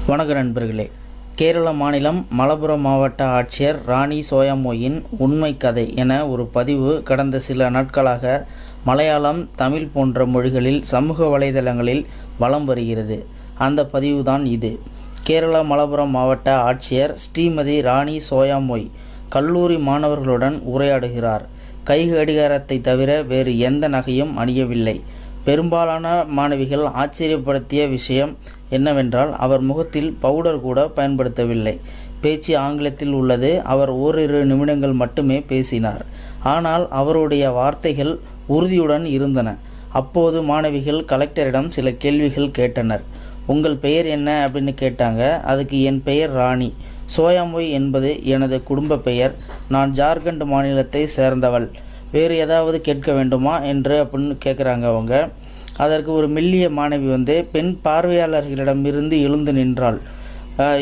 வணக்க நண்பர்களே. கேரள மாநிலம் மலப்புரம் மாவட்ட ஆட்சியர் ராணி சோயாமோயின் உண்மை கதை என ஒரு பதிவு கடந்த சில நாட்களாக மலையாளம், தமிழ் போன்ற மொழிகளில் சமூக வலைதளங்களில் வலம் வருகிறது. அந்த பதிவுதான் இது. கேரள மலப்புரம் மாவட்ட ஆட்சியர் ஸ்ரீமதி ராணி சோயாமோய் கல்லூரி மாணவர்களுடன் உரையாடுகிறார். கை கடிகாரத்தை தவிர வேறு எந்த நகையும் அணியவில்லை. பெரும்பாலான மாணவிகள் ஆச்சரியப்படுத்திய விஷயம் என்னவென்றால் அவர் முகத்தில் பவுடர் கூட பயன்படுத்தவில்லை. பேச்சு ஆங்கிலத்தில் உள்ளது. அவர் ஓரிரு நிமிடங்கள் மட்டுமே பேசினார். ஆனால் அவருடைய வார்த்தைகள் உறுதியுடன் இருந்தன. அப்போது மாணவிகள் கலெக்டரிடம் சில கேள்விகள் கேட்டனர். உங்கள் பெயர் என்ன அப்படின்னு கேட்டாங்க. அதுக்கு என் பெயர் ராணி சோயாமோய் என்பது எனது குடும்ப பெயர். நான் ஜார்க்கண்ட் மாநிலத்தை சேர்ந்தவள். வேறு ஏதாவது கேட்க வேண்டுமா என்று அப்படின்னு கேட்குறாங்க அவங்க. அதற்கு ஒரு மெல்லிய மாணவி பெண் பார்வையாளர்களிடமிருந்து எழுந்து நின்றாள்.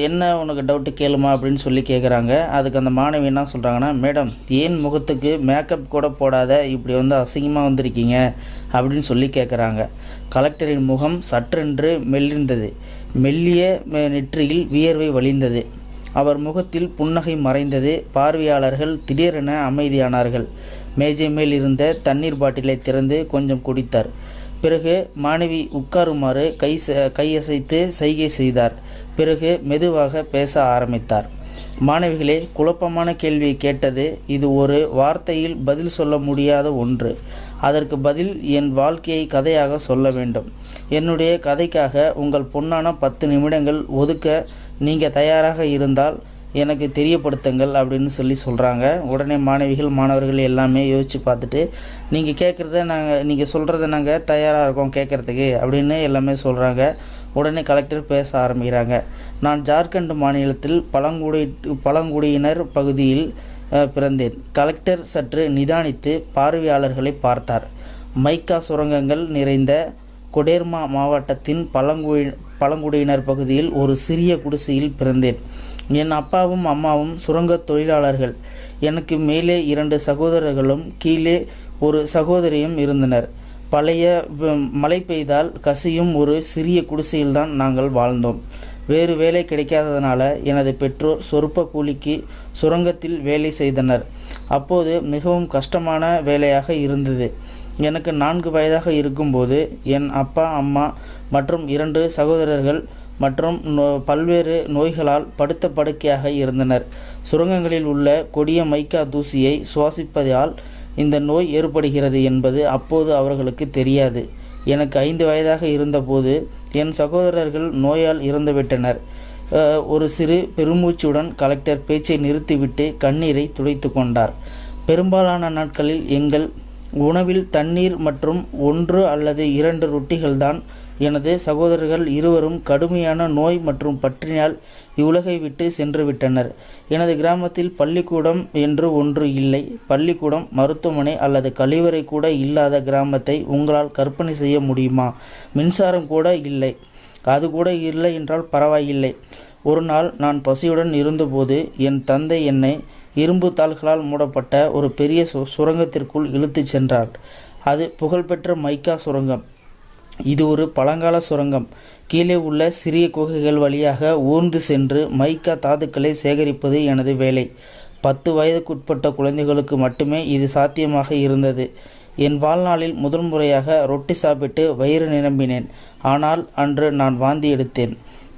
என்ன உனக்கு டவுட்டு கேளுமா அப்படின்னு சொல்லி கேட்குறாங்க. அதுக்கு அந்த மாணவி என்ன சொல்கிறாங்கன்னா, மேடம், ஏன் முகத்துக்கு மேக்கப் கூட போடாத இப்படி அசிங்கமாக வந்திருக்கீங்க அப்படின்னு சொல்லி கேட்குறாங்க. கலெக்டரின் முகம் சற்றென்று மெல்லிந்தது. மெல்லிய நெற்றியில் வியர்வை வழிந்தது. அவர் முகத்தில் புன்னகை மறைந்தது. பார்வையாளர்கள் திடீரென அமைதியானார்கள். மேஜை மேல் இருந்த தண்ணீர் பாட்டிலை திறந்து கொஞ்சம் குடித்தார். பிறகு மாணவி உட்காருமாறு கையசைத்து சைகை செய்தார். பிறகு மெதுவாக பேச ஆரம்பித்தார். மாணவிகளே, குழப்பமான கேள்வியை கேட்டது. இது ஒரு வார்த்தையில் பதில் சொல்ல முடியாத ஒன்று. அதற்கு பதில் என் வாழ்க்கையை கதையாக சொல்ல வேண்டும். என்னுடைய கதைக்காக உங்கள் பொன்னான 10 நிமிடங்கள் ஒதுக்க நீங்கள் தயாராக இருந்தால் எனக்கு தெரியப்படுத்துங்கள் அப்படின்னு சொல்கிறாங்க. உடனே மாணவர்கள் எல்லாமே யோசித்து பார்த்துட்டு, நீங்கள் சொல்கிறத நாங்கள் தயாராக இருக்கோம் கேட்குறதுக்கு அப்படின்னு எல்லாமே சொல்கிறாங்க. உடனே கலெக்டர் பேச ஆரம்பிக்கிறாங்க. நான் ஜார்க்கண்ட் மாநிலத்தில் பழங்குடியினர் பகுதியில் பிறந்தேன். கலெக்டர் சற்று நிதானித்து பார்வையாளர்களை பார்த்தார். மைக்கா சுரங்கங்கள் நிறைந்த கொடேர்மா மாவட்டத்தின் பழங்குடியினர் பகுதியில் ஒரு சிறிய குடிசையில் பிறந்தேன். என் அப்பாவும் அம்மாவும் சுரங்க தொழிலாளர்கள். எனக்கு மேலே 2 சகோதரர்களும் கீழே ஒரு சகோதரியும் இருந்தனர். பழைய மழை பெய்தால் கசியும் ஒரு சிறிய குடிசையில்தான் நாங்கள் வாழ்ந்தோம். வேறு வேலை கிடைக்காததுனால எனது பெற்றோர் சொற்ப கூலிக்கு சுரங்கத்தில் வேலை செய்தனர். அப்போது மிகவும் கஷ்டமான வேலையாக இருந்தது. எனக்கு 4 வயதாக இருக்கும்போது என் அப்பா, அம்மா மற்றும் 2 சகோதரர்கள் மற்றும் பல்வேறு நோய்களால் படுத்த படுக்கையாக இருந்தனர். சுரங்கங்களில் உள்ள கொடிய மைக்கா தூசியை சுவாசிப்பதால் இந்த நோய் ஏற்படுகிறது என்பது அப்போது அவர்களுக்கு தெரியாது. எனக்கு 5 வயதாக இருந்தபோது என் சகோதரர்கள் நோயால் இறந்துவிட்டனர். ஒரு சிறு பெருமூச்சுடன் கலெக்டர் பேச்சை நிறுத்திவிட்டு கண்ணீரை துடைத்து கொண்டார். பெரும்பாலான நாட்களில் எங்கள் உணவில் தண்ணீர் மற்றும் 1 அல்லது 2 ரொட்டிகள்தான். எனது சகோதரர்கள் இருவரும் கடுமையான நோய் மற்றும் பட்டினியால் இவ்வுலகை விட்டு சென்று விட்டனர். எனது கிராமத்தில் பள்ளிக்கூடம் என்று ஒன்று இல்லை. பள்ளிக்கூடம், மருத்துவமனை அல்லது கழிவறை கூட இல்லாத கிராமத்தை உங்களால் கற்பனை செய்ய முடியுமா? மின்சாரம் கூட இல்லை. அது கூட இல்லை என்றால் பரவாயில்லை. ஒரு நாள் நான் பசியுடன் இருந்தபோது என் தந்தை என்னை இரும்பு தாள்களால் மூடப்பட்ட ஒரு பெரிய சுரங்கத்திற்குள் இழுத்து சென்றார். அது புகழ்பெற்ற மைக்கா சுரங்கம். இது ஒரு பழங்கால சுரங்கம். கீழே உள்ள சிறிய குகைகள் வழியாக ஊர்ந்து சென்று மைக்கா தாதுக்களை சேகரிப்பது எனது வேலை. 10 வயதுக்குட்பட்ட குழந்தைகளுக்கு மட்டுமே இது சாத்தியமாக இருந்தது. என் வாழ்நாளில் முதல் முறையாக ரொட்டி சாப்பிட்டு வயிறு நிரம்பினேன். ஆனால் அன்று நான் வாந்தி எடுத்தேன்.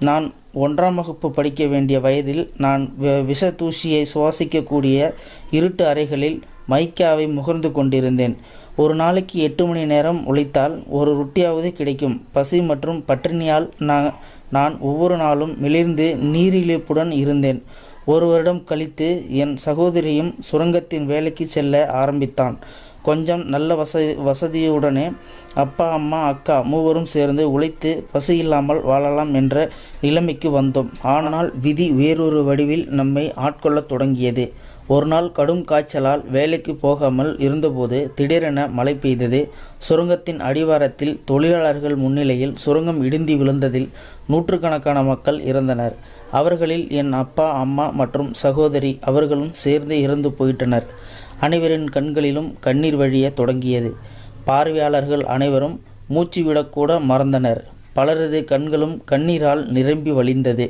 நான் 1ஆம் வகுப்பு படிக்க வேண்டிய வயதில் நான் விஷ தூசியை சுவாசிக்கக்கூடிய இருட்டு அறைகளில் மைக்காவை முகர்ந்து கொண்டிருந்தேன். ஒரு நாளைக்கு 8 மணி நேரம் உழைத்தால் ஒரு ரொட்டியாவது கிடைக்கும். பசி மற்றும் பட்டினியால் நான் ஒவ்வொரு நாளும் மெலிர்ந்து நீரிழிப்புடன் இருந்தேன். 1 வருடம் கழித்து என் சகோதரியும் சுரங்கத்தின் வேலைக்கு செல்ல ஆரம்பித்தான். கொஞ்சம் நல்ல வசதியுடனே அப்பா, அம்மா, அக்கா மூவரும் சேர்ந்து உழைத்து பசி இல்லாமல் வாழலாம் என்ற நிலைமைக்கு வந்தோம். ஆனால் விதி வேறொரு வடிவில் நம்மை ஆட்கொள்ளத் தொடங்கியது. ஒரு நாள் கடும் காய்ச்சலால் வேலைக்கு போகாமல் இருந்தபோது திடீரென மழை பெய்தது. சுரங்கத்தின் அடிவாரத்தில் தொழிலாளர்கள் முன்னிலையில் சுரங்கம் இடிந்து விழுந்ததில் நூற்றுக்கணக்கான மக்கள் இறந்தனர். அவர்களில் என் அப்பா, அம்மா மற்றும் சகோதரி அவர்களும் சேர்ந்து இறந்து போயிட்டனர். அனைவரின் கண்களிலும் கண்ணீர் வழிய தொடங்கியது. பார்வையாளர்கள் அனைவரும் மூச்சு விடக்கூட மறந்தனர். பலரது கண்களும் கண்ணீரால் நிரம்பி வழிந்தது.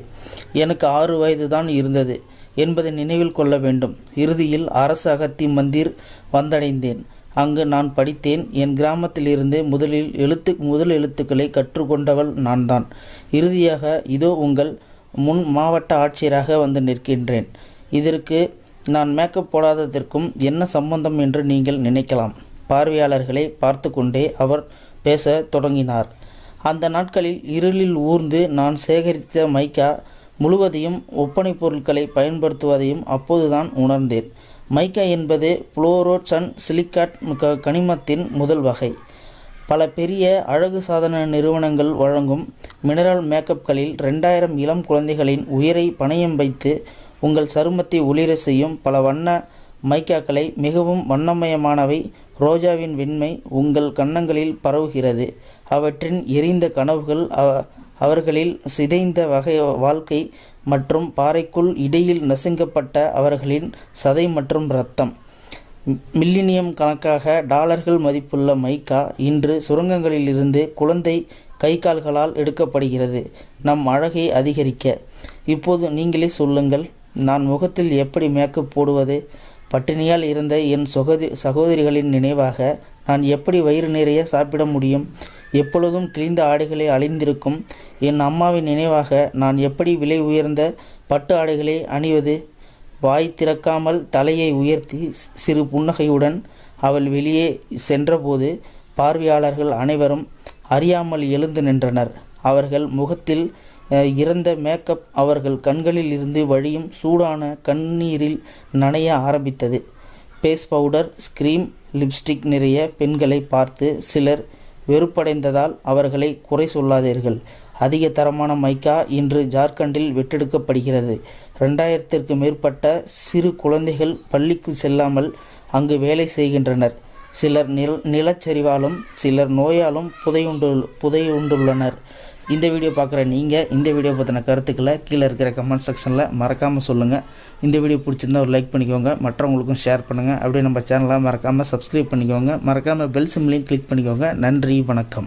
எனக்கு 6 வயதுதான் இருந்தது என்பதை நினைவில் கொள்ள வேண்டும். இறுதியில் அரசு அகத்தி மந்திர் வந்தடைந்தேன். அங்கு நான் படித்தேன். என் கிராமத்திலிருந்து முதல் எழுத்துக்களை கற்றுக்கொண்டவள் நான்தான். இறுதியாக இதோ உங்கள் முன் மாவட்ட ஆட்சியராக வந்து நிற்கின்றேன். இதற்கு நான் மேக்கப் போடாததற்கும் என்ன சம்பந்தம் என்று நீங்கள் நினைக்கலாம். பார்வையாளர்களை பார்த்து கொண்டே அவர் பேச தொடங்கினார். அந்த நாட்களில் இருளில் ஊர்ந்து நான் சேகரித்த மைக்கா முழுவதையும் ஒப்பனை பொருட்களை பயன்படுத்துவதையும் அப்போதுதான் உணர்ந்தேன். மைக்கா என்பது புளோரோசன் சிலிக்காட் கனிமத்தின் முதல் வகை. பல பெரிய அழகு சாதன நிறுவனங்கள் வழங்கும் மினரல் மேக்கப்களில் 2000 இளம் குழந்தைகளின் உயிரை பணயம் வைத்து உங்கள் சருமத்தை ஒளிர செய்யும் பல வண்ண மைக்காக்களை மிகவும் வண்ணமயமானவை. ரோஜாவின் வெண்மை உங்கள் கன்னங்களில் பரவுகிறது. அவற்றின் எரிந்த கனவுகள் அவர்களில் சிதைந்த வாழ்க்கை மற்றும் பாறைக்குள் இடையில் நசுங்கப்பட்ட அவர்களின் சதை மற்றும் இரத்தம். மில்லினியம் கணக்காக டாலர்கள் மதிப்புள்ள மைக்கா இன்று சுரங்கங்களிலிருந்து குழந்தை கை கால்களால் எடுக்கப்படுகிறது நம் அழகை அதிகரிக்க. இப்போது நீங்களே சொல்லுங்கள், நான் முகத்தில் எப்படி மேக்கப் போடுவது? பட்டினியால் இருந்த என் சகோதரிகளின் நினைவாக நான் எப்படி வயிறு நிறைய சாப்பிட முடியும்? எப்பொழுதும் கிழிந்த ஆடைகளை அணிந்திருக்கும் என் அம்மாவின் நினைவாக நான் எப்படி விலை உயர்ந்த பட்டு ஆடைகளை அணிவது? வாய் திறக்காமல் தலையை உயர்த்தி சிறு புன்னகையுடன் அவள் வெளியே சென்றபோது பார்வையாளர்கள் அனைவரும் அறியாமல் எழுந்து நின்றனர். அவர்கள் முகத்தில் இறந்த மேக்கப் அவர்கள் கண்களில் இருந்து வழியும் சூடான கண்ணீரில் நனைய ஆரம்பித்தது. பேஸ் பவுடர், ஸ்கிரீம், லிப்ஸ்டிக் நிறைய பெண்களை பார்த்து சிலர் வெறுப்படைந்ததால் அவர்களை குறை சொல்லாதீர்கள். அதிக தரமான மைக்கா இன்று ஜார்க்கண்டில் வெட்டெடுக்கப்படுகிறது. 2000க்கு மேற்பட்ட சிறு குழந்தைகள் பள்ளிக்கு செல்லாமல் அங்கு வேலை செய்கின்றனர். சிலர் நிலச்சரிவாலும் சிலர் நோயாலும் புதையுண்டுள்ளனர். இந்த வீடியோ பார்க்குற நீங்கள் இந்த வீடியோ பற்றின கருத்துக்களை கீழே இருக்கிற கமெண்ட் செக்ஷனில் மறக்காமல் சொல்லுங்கள். இந்த வீடியோ பிடிச்சிருந்தா ஒரு லைக் பண்ணிக்கோங்க, மற்றவங்களுக்கும் ஷேர் பண்ணுங்கள். அப்படியே நம்ம சேனலை மறக்காமல் சப்ஸ்கிரைப் பண்ணிக்கோங்க. மறக்காமல் பெல் சிம்லையும் கிளிக் பண்ணிக்கோங்க. நன்றி, வணக்கம்.